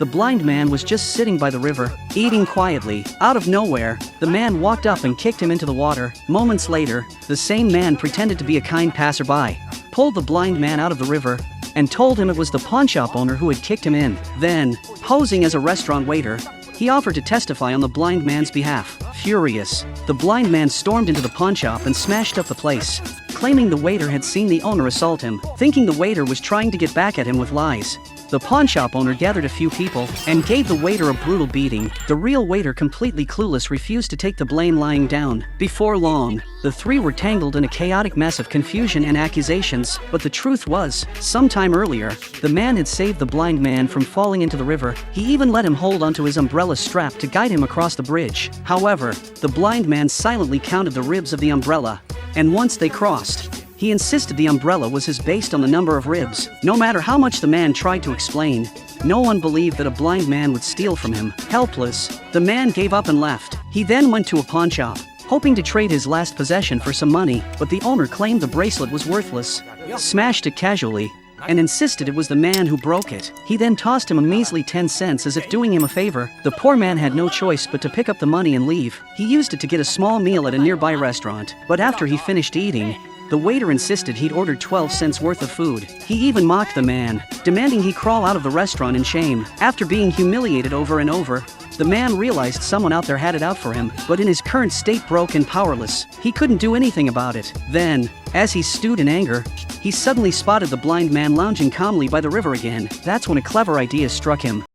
The blind man was just sitting by the river, eating quietly. Out of nowhere, the man walked up and kicked him into the water. Moments later, the same man pretended to be a kind passerby, pulled the blind man out of the river, and told him it was the pawnshop owner who had kicked him in. Then, posing as a restaurant waiter, he offered to testify on the blind man's behalf. Furious, the blind man stormed into the pawnshop and smashed up the place, claiming the waiter had seen the owner assault him. Thinking the waiter was trying to get back at him with lies, the pawnshop owner gathered a few people and gave the waiter a brutal beating. The real waiter, completely clueless, refused to take the blame, lying down. Before long, the three were tangled in a chaotic mess of confusion and accusations, but the truth was, sometime earlier, the man had saved the blind man from falling into the river. He even let him hold onto his umbrella strap to guide him across the bridge. However, the blind man silently counted the ribs of the umbrella, and once they crossed, he insisted the umbrella was his based on the number of ribs. No matter how much the man tried to explain, no one believed that a blind man would steal from him. Helpless, the man gave up and left. He then went to a pawnshop, hoping to trade his last possession for some money, but the owner claimed the bracelet was worthless, smashed it casually, and insisted it was the man who broke it. He then tossed him a measly 10 cents as if doing him a favor. The poor man had no choice but to pick up the money and leave. He used it to get a small meal at a nearby restaurant, but after he finished eating, the waiter insisted he'd ordered 12 cents worth of food. He even mocked the man, demanding he crawl out of the restaurant in shame. After being humiliated over and over, the man realized someone out there had it out for him, but in his current state broke and powerless, he couldn't do anything about it. Then, as he stewed in anger, he suddenly spotted the blind man lounging calmly by the river again. That's when a clever idea struck him.